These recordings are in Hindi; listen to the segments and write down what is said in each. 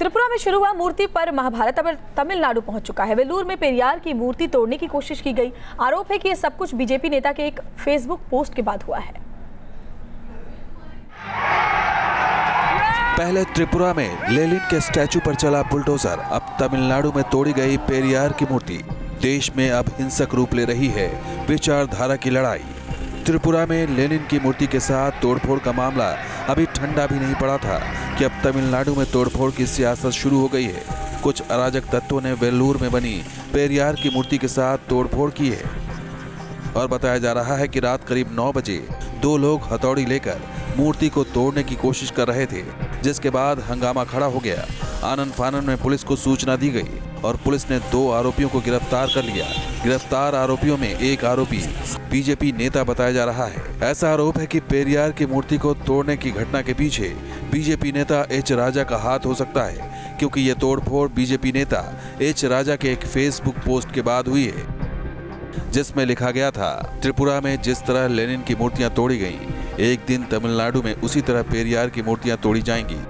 त्रिपुरा में शुरू हुआ मूर्ति पर महाभारत अब तमिलनाडु पहुंच चुका है। वेलूर में पेरियार की मूर्ति तोड़ने की कोशिश की गई। आरोप है कि यह सब कुछ बीजेपी नेता के एक फेसबुक पोस्ट के बाद हुआ है। पहले त्रिपुरा में लेनिन के स्टैचू पर चला बुलडोजर, अब तमिलनाडु में तोड़ी गई पेरियार की मूर्ति। देश में अब हिंसक रूप ले रही है विचारधारा की लड़ाई। त्रिपुरा में लेनिन की मूर्ति के साथ तोड़फोड़ का मामला अभी ठंडा भी नहीं पड़ा था कि अब तमिलनाडु में तोड़फोड़ की सियासत शुरू हो गई है। कुछ अराजक तत्वों ने वेल्लूर में बनी पेरियार की मूर्ति के साथ तोड़फोड़ की है और बताया जा रहा है कि रात करीब 9 बजे 2 लोग हथौड़ी लेकर मूर्ति को तोड़ने की कोशिश कर रहे थे, जिसके बाद हंगामा खड़ा हो गया। आनन फानन में पुलिस को सूचना दी गई और पुलिस ने 2 आरोपियों को गिरफ्तार कर लिया। गिरफ्तार आरोपियों में एक आरोपी बीजेपी नेता बताया जा रहा है। ऐसा आरोप है कि पेरियार की मूर्ति को तोड़ने की घटना के पीछे बीजेपी नेता एच राजा का हाथ हो सकता है, क्योंकि ये तोड़फोड़ बीजेपी नेता एच राजा के एक फेसबुक पोस्ट के बाद हुई है, जिसमें लिखा गया था, त्रिपुरा में जिस तरह लेनिन की मूर्तियां तोड़ी गईं, एक दिन तमिलनाडु में उसी तरह पेरियार की मूर्तियां तोड़ी जाएंगी।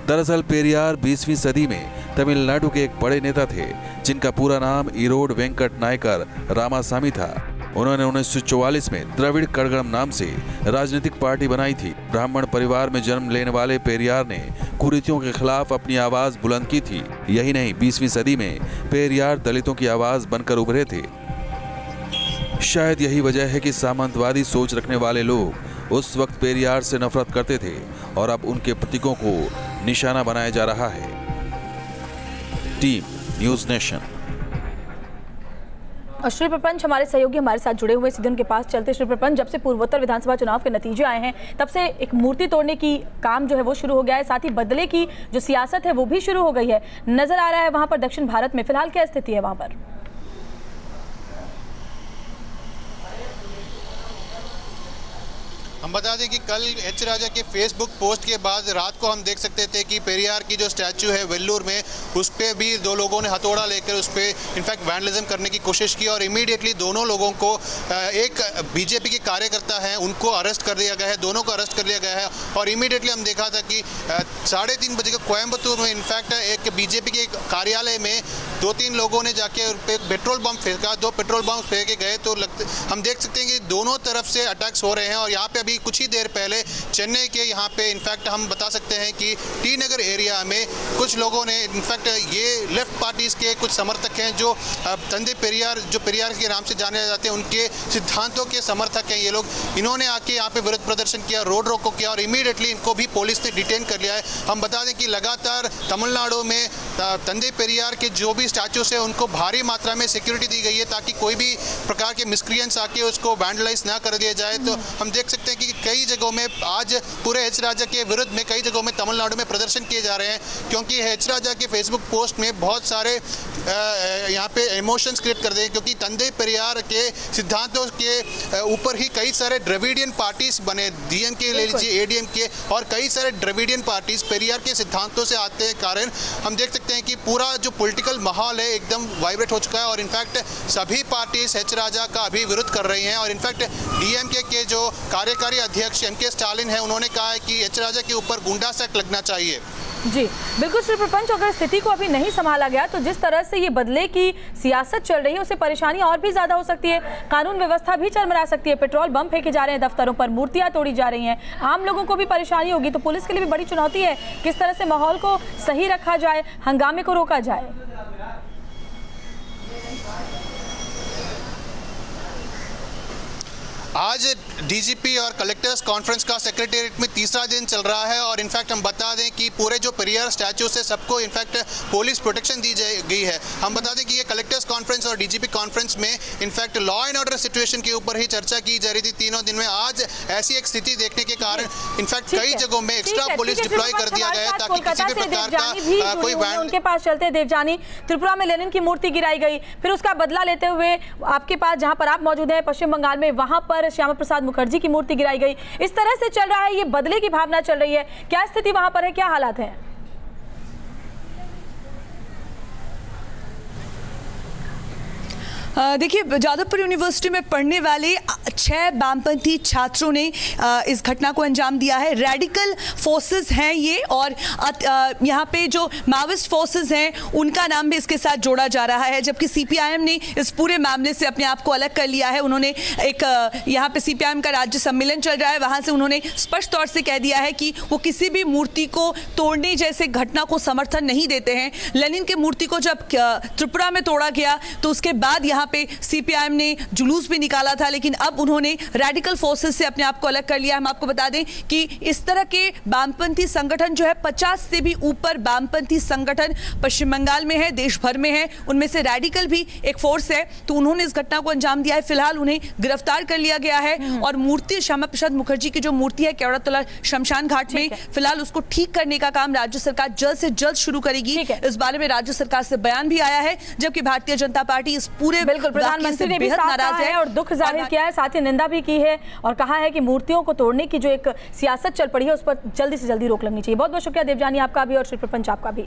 दरअसल पेरियार 20वीं सदी में तमिलनाडु के एक बड़े नेता थे, जिनका पूरा नाम ईरोड वेंकट नायकर रामासामी था। उन्होंने 1944 में द्रविड़ कड़गम नाम से राजनीतिक पार्टी बनाई थी। ब्राह्मण परिवार में जन्म लेने वाले पेरियार ने कुरीतियों के खिलाफ अपनी आवाज बुलंद की थी। यही नहीं, 20वीं सदी में पेरियार दलितों की आवाज बनकर उभरे थे। शायद यही वजह है कि सामंतवादी सोच रखने वाले लोग उस वक्त पेरियार से नफरत करते थे और अब उनके प्रतीकों को निशाना बनाया जा रहा है। Team news nation. और श्री प्रपंच हमारे सहयोगी हमारे साथ जुड़े हुए, सीधे उनके पास चलते। श्री प्रपंच, जब से पूर्वोत्तर विधानसभा चुनाव के नतीजे आए हैं, तब से एक मूर्ति तोड़ने की काम जो है वो शुरू हो गया है, साथ ही बदले की जो सियासत है वो भी शुरू हो गई है। नजर आ रहा है वहां पर दक्षिण भारत में फिलहाल क्या स्थिति है वहां पर? हम बता दें कि कल एच राजा के फेसबुक पोस्ट के बाद रात को हम देख सकते थे कि पेरियार की जो स्टैचू है वेल्लूर में, उस पर भी 2 लोगों ने हथौड़ा लेकर उस पर इनफैक्ट वैंडलिज्म करने की कोशिश की और इमीडिएटली दोनों लोगों को, एक बीजेपी के कार्यकर्ता हैं उनको अरेस्ट कर दिया गया है, दोनों को अरेस्ट कर लिया गया है। और इमीडिएटली हम देखा था कि 3:30 बजे कोयम्बतूर में इनफैक्ट एक बीजेपी के कार्यालय में 2-3 लोगों ने जाके पेट्रोल बम फेंका, 2 पेट्रोल बम फेंके गए। तो हम देख सकते हैं कि दोनों तरफ से अटैक्स हो रहे हैं। और यहाँ पे कुछ ही देर पहले चेन्नई के यहाँ पे इनफैक्ट हम बता सकते हैं कि टी नगर एरिया में कुछ लोगों ने इनफैक्ट ये लेफ्ट पार्टीज के कुछ समर्थक हैं जो तंदे पेरियार, जो पेरियार के नाम से जाने जाते हैं, उनके सिद्धांतों के समर्थक हैं ये लोग। इन्होंने आके यहाँ पे विरोध प्रदर्शन किया, रोड रोको किया और इमीडिएटली इनको भी पुलिस ने डिटेन कर लिया है। हम बता दें कि लगातार तमिलनाडु में तंदे पेरियार के जो भी स्टैचूज है उनको भारी मात्रा में सिक्योरिटी दी गई है ताकि कोई भी प्रकार के मिसक्रिएंट्स आके उसको वैंडलाइज ना कर दिया जाए। तो हम देख सकते हैं कि कई जगहों में आज पूरे एच राजा के विरुद्ध में कई जगहों में तमिलनाडु में प्रदर्शन किए जा रहे हैं, क्योंकि एच राजा के फेसबुक पोस्ट में बहुत सारे यहाँ पे इमोशंस क्रिएट कर रहे हैं, क्योंकि तंदे पेरियार के सिद्धांतों के ऊपर ही कई सारे द्रविडियन पार्टीज बने, डीएमके ले लीजिए, एडीएमके, और कई सारे द्रविडियन पार्टीज पेरियार के सिद्धांतों से आते हैं कारण हम देख सकते हैं कि पूरा जो पॉलिटिकल माहौल है एकदम वाइब्रेट हो चुका है। और इनफैक्ट सभी पार्टीज एच राजा का अभी विरोध कर रही हैं। और इनफैक्ट डीएमके के जो कार्यकारी अध्यक्ष एमके स्टालिन है, उन्होंने कहा है कि एच राजा के ऊपर गुंडा सख्त लगना चाहिए। जी बिल्कुल श्री प्रपंच, अगर स्थिति को अभी नहीं संभाला गया तो जिस तरह से ये बदले की सियासत चल रही है उससे परेशानी और भी ज्यादा हो सकती है। कानून व्यवस्था भी चरमरा सकती है। पेट्रोल बम फेंके जा रहे हैं, दफ्तरों पर मूर्तियां तोड़ी जा रही हैं, आम लोगों को भी परेशानी होगी। तो पुलिस के लिए भी बड़ी चुनौती है किस तरह से माहौल को सही रखा जाए, हंगामे को रोका जाए। आज डीजीपी और कलेक्टर्स कॉन्फ्रेंस का सेक्रेटेरिएट में तीसरा दिन चल रहा है और इनफैक्ट हम बता दें कि पूरे जो पेरियार स्टैचू से सबको इनफैक्ट पुलिस प्रोटेक्शन दी गई है। हम बता दें कि ये कलेक्टर्स कॉन्फ्रेंस और डीजीपी कॉन्फ्रेंस में in fact law and order situation के ऊपर ही चर्चा की जा रही थी तीनों दिन में। आज ऐसी एक स्थिति देखने के कारण इनफैक्ट कई जगहों में एक्स्ट्रा पुलिस डिप्लॉय कर दिया गया है ताकि किसी भी प्रकार का कोई उनके पास चलते। देवजानी, त्रिपुरा में लेनिन की मूर्ति गिराई गई, फिर उसका बदला लेते हुए आपके पास जहां पर आप मौजूद हैं पश्चिम बंगाल में, वहां पर श्यामा प्रसाद मुखर्जी की मूर्ति गिराई गई। इस तरह से चल रहा है, ये बदले की भावना चल रही है। क्या स्थिति वहां पर है, क्या हालात हैं? देखिए, जादवपुर यूनिवर्सिटी में पढ़ने वाले 6 वामपंथी छात्रों ने इस घटना को अंजाम दिया है। रेडिकल फोर्सेस हैं ये, और यहाँ पे जो माओइस्ट फोर्सेस हैं उनका नाम भी इसके साथ जोड़ा जा रहा है, जबकि सीपीआईएम ने इस पूरे मामले से अपने आप को अलग कर लिया है। उन्होंने एक यहाँ पे सीपीआईएम का राज्य सम्मेलन चल रहा है, वहां से उन्होंने स्पष्ट तौर से कह दिया है कि वो किसी भी मूर्ति को तोड़ने जैसे घटना को समर्थन नहीं देते हैं। लेनिन की मूर्ति को जब त्रिपुरा में तोड़ा गया तो उसके बाद यहाँ पे सीपीआईएम ने जुलूस भी निकाला था, लेकिन अब उन्होंने रेडिकल फोर्सेस से अपने आप को अलग कर लिया। हम आपको बता दें कि इस तरह के वामपंथी संगठन जो है 50 से भी ऊपर वामपंथी संगठन पश्चिम बंगाल में है, देश भर में है, उनमें से रेडिकल भी एक फोर्स है। तो उन्होंने इस घटना को अंजाम दिया है। फिलहाल उन्हें गिरफ्तार कर लिया गया है और मूर्ति श्यामा प्रसाद मुखर्जी की जो मूर्ति है केवड़ातला शमशान घाट में, फिलहाल उसको ठीक करने का काम राज्य सरकार जल्द से जल्द शुरू करेगी। इस बारे में राज्य सरकार से बयान भी आया है, जबकि भारतीय जनता पार्टी इस पूरे प्रधानमंत्री ने भी साथ नाराज है और दुख जाहिर किया है, साथ ही निंदा भी की है और कहा है कि मूर्तियों को तोड़ने की जो एक सियासत चल पड़ी है उस पर जल्दी से जल्दी रोक लगनी चाहिए। बहुत बहुत शुक्रिया देवजानी आपका भी और श्री प्रपंच आपका भी।